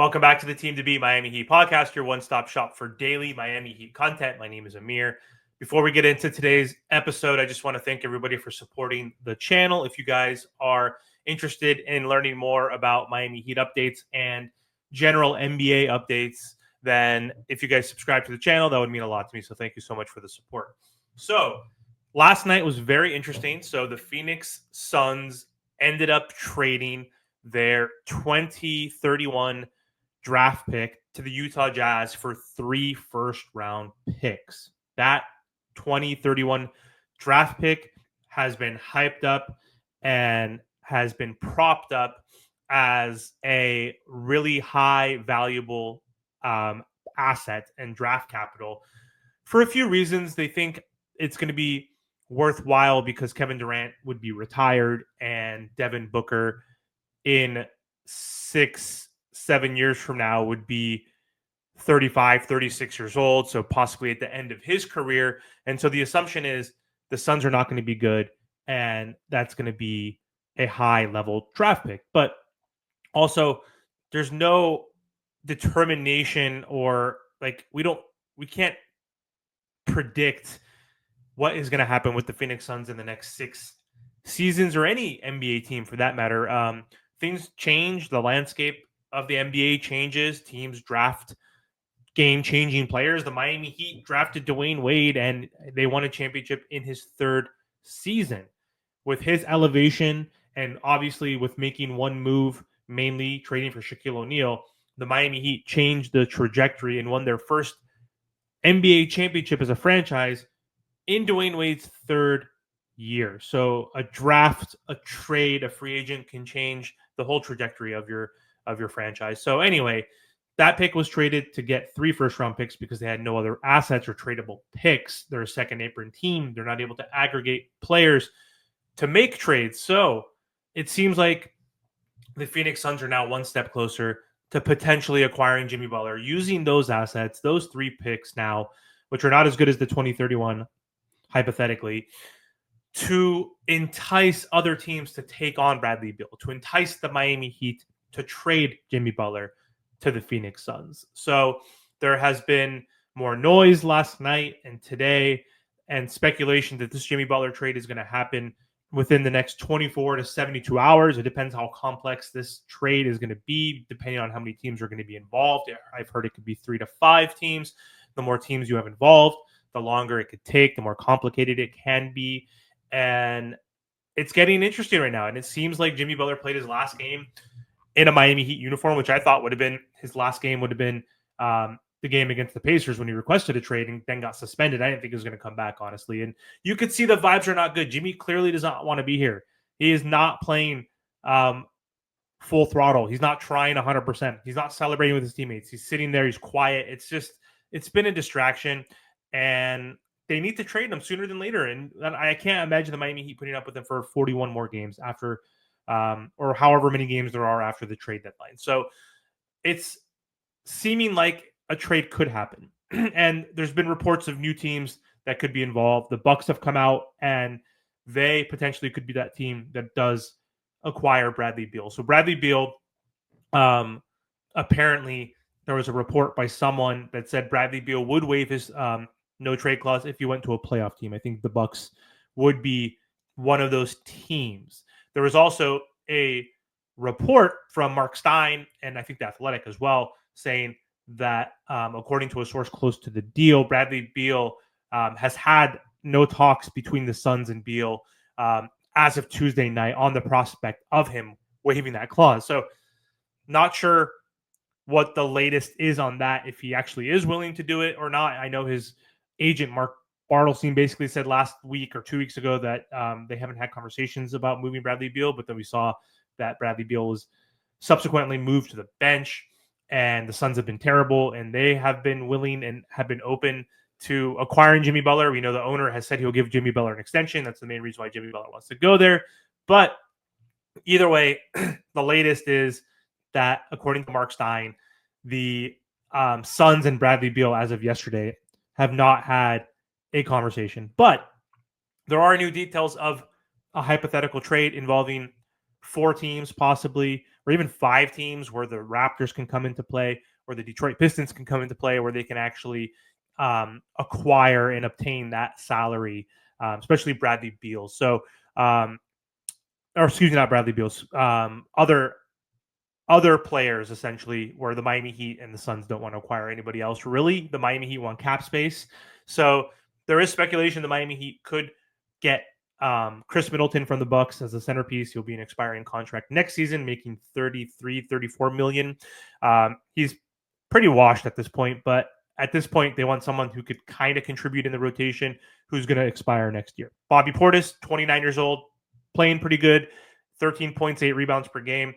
Welcome back to the Team to Beat Miami Heat podcast, your one-stop shop for daily Miami Heat content. My name is Amir. Before we get into today's episode, I just want to thank everybody for supporting the channel. If you guys are interested in learning more about Miami Heat updates and general NBA updates, then if you guys subscribe to the channel, that would mean a lot to me. So thank you so much for the support. So last night was very interesting. So the Phoenix Suns ended up trading their 2031 draft pick to the Utah Jazz for 3 first-round picks. That 2031 draft pick has been hyped up and has been propped up as a really high valuable asset and draft capital for a few reasons. They think it's going to be worthwhile because Kevin Durant would be retired and Devin Booker in 6-7 years from now would be 35, 36 years old, so possibly at the end of his career. And so the assumption is the Suns are not going to be good, and that's going to be a high-level draft pick. But also, there's no determination or we can't predict what is going to happen with the Phoenix Suns in the next 6 seasons or any NBA team for that matter. Things change. The landscape of the NBA changes. Teams draft game-changing players. The Miami Heat drafted Dwayne Wade, and they won a championship in his 3rd season. With his elevation, and obviously with making one move, mainly trading for Shaquille O'Neal, the Miami Heat changed the trajectory and won their first NBA championship as a franchise in Dwayne Wade's 3rd year. So a draft, a trade, a free agent can change the whole trajectory of your franchise. So anyway, that pick was traded to get 3 first-round picks because they had no other assets or tradable picks. They're a second apron team. They're not able to aggregate players to make trades. So it seems like the Phoenix Suns are now one step closer to potentially acquiring Jimmy Butler, using those assets, those 3 picks now, which are not as good as the 2031, hypothetically, to entice other teams to take on Bradley Beal, to entice the Miami Heat to trade Jimmy Butler to the Phoenix Suns. So there has been more noise last night and today and speculation that this Jimmy Butler trade is going to happen within the next 24 to 72 hours. It depends how complex this trade is going to be, depending on how many teams are going to be involved. I've heard it could be 3 to 5 teams. The more teams you have involved, the longer it could take, the more complicated it can be. And it's getting interesting right now. And it seems like Jimmy Butler played his last game in a Miami Heat uniform, which I thought would have been his last game, would have been the game against the Pacers when he requested a trade and then got suspended. I didn't think he was going to come back, honestly. And you could see the vibes are not good. Jimmy clearly does not want to be here. He is not playing full throttle. He's not trying 100%. He's not celebrating with his teammates. He's sitting there. He's quiet. It's been a distraction, and they need to trade him sooner than later. And I can't imagine the Miami Heat putting up with him for 41 more games after or however many games there are after the trade deadline. So it's seeming like a trade could happen. And there's been reports of new teams that could be involved. The Bucks have come out, and they potentially could be that team that does acquire Bradley Beal. So Bradley Beal, apparently there was a report by someone that said Bradley Beal would waive his no trade clause if he went to a playoff team. I think the Bucks would be one of those teams. There was also a report from Mark Stein, and I think The Athletic as well, saying that according to a source close to the deal, Bradley Beal has had no talks between the Suns and Beal as of Tuesday night on the prospect of him waiving that clause. So not sure what the latest is on that, if he actually is willing to do it or not. I know his agent, Mark Bartelstein, basically said last week or 2 weeks ago that they haven't had conversations about moving Bradley Beal, but then we saw that Bradley Beal was subsequently moved to the bench, and the Suns have been terrible, and they have been willing and have been open to acquiring Jimmy Butler. We know the owner has said he'll give Jimmy Butler an extension. That's the main reason why Jimmy Butler wants to go there. But either way, the latest is that, according to Mark Stein, the Suns and Bradley Beal, as of yesterday, have not had a conversation. But there are new details of a hypothetical trade involving 4 teams possibly or even 5 teams where the Raptors can come into play, or the Detroit Pistons can come into play, where they can actually acquire and obtain that salary, especially Bradley Beal. So, or excuse me, not Bradley Beal's, other players essentially, where the Miami Heat and the Suns don't want to acquire anybody else. Really, the Miami Heat want cap space. So there is speculation the Miami Heat could get Khris Middleton from the Bucks as a centerpiece. He'll be an expiring contract next season, making 34 million. He's pretty washed at this point, but at this point, they want someone who could kind of contribute in the rotation, who's going to expire next year. Bobby Portis, 29 years old, playing pretty good, 13 points, 8 rebounds per game.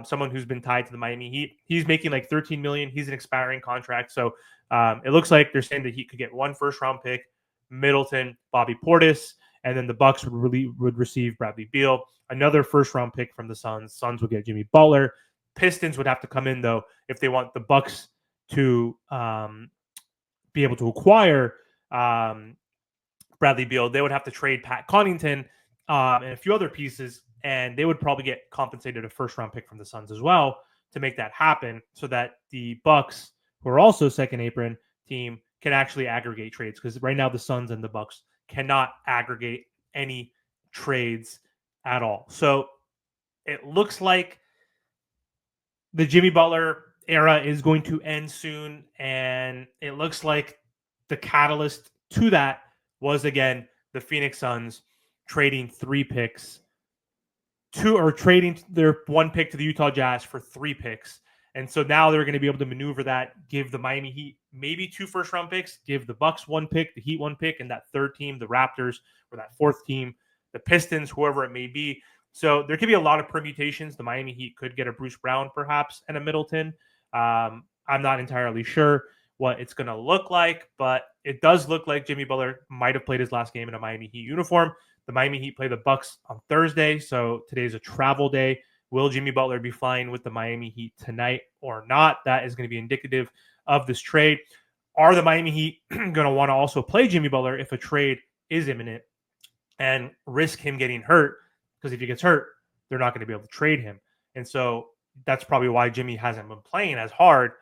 Someone who's been tied to the Miami Heat. He's making like 13 million. He's an expiring contract. So it looks like they're saying that he could get 1 first-round pick, Middleton, Bobby Portis, and then the Bucks would receive Bradley Beal, another first-round pick from the Suns. Suns would get Jimmy Butler. Pistons would have to come in, though, if they want the Bucks to be able to acquire Bradley Beal. They would have to trade Pat Connaughton and a few other pieces, and they would probably get compensated a first-round pick from the Suns as well to make that happen, so that the Bucks, who are also second apron team, can actually aggregate trades. Because right now the Suns and the Bucks cannot aggregate any trades at all. So it looks like the Jimmy Butler era is going to end soon, and it looks like the catalyst to that was, again, the Phoenix Suns trading 3 picks trading their 1 pick to the Utah Jazz for 3 picks. And so now they're going to be able to maneuver that, give the Miami Heat maybe 2 first-round picks, give the Bucks 1 pick, the Heat 1 pick, and that 3rd team, the Raptors, or that 4th team, the Pistons, whoever it may be. So there could be a lot of permutations. The Miami Heat could get a Bruce Brown, perhaps, and a Middleton. I'm not entirely sure what it's going to look like, but it does look like Jimmy Butler might have played his last game in a Miami Heat uniform. The Miami Heat play the Bucks on Thursday, so today's a travel day. Will Jimmy Butler be flying with the Miami Heat tonight or not? That is going to be indicative of this trade. Are the Miami Heat going to want to also play Jimmy Butler if a trade is imminent and risk him getting hurt? Because if he gets hurt, they're not going to be able to trade him. And so that's probably why Jimmy hasn't been playing as hard.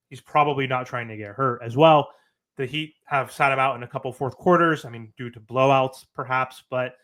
He's probably not trying to get hurt as well. The Heat have sat him out in a couple fourth quarters, due to blowouts perhaps. But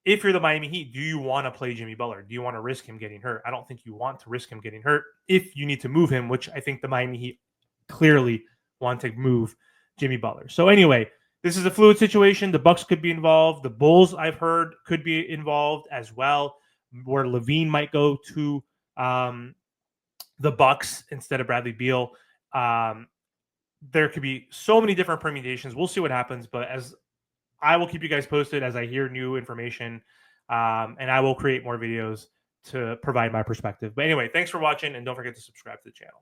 if you're the Miami Heat, do you want to play Jimmy Butler? Do you want to risk him getting hurt? I don't think you want to risk him getting hurt if you need to move him, which I think the Miami Heat clearly want to move Jimmy Butler. So anyway, this is a fluid situation. The Bucks could be involved. The Bulls, I've heard, could be involved as well, where Levine might go to the Bucks instead of Bradley Beal. There could be so many different permutations. We'll see what happens, but as I will keep you guys posted as I hear new information, and I will create more videos to provide my perspective. But anyway, thanks for watching, and don't forget to subscribe to the channel.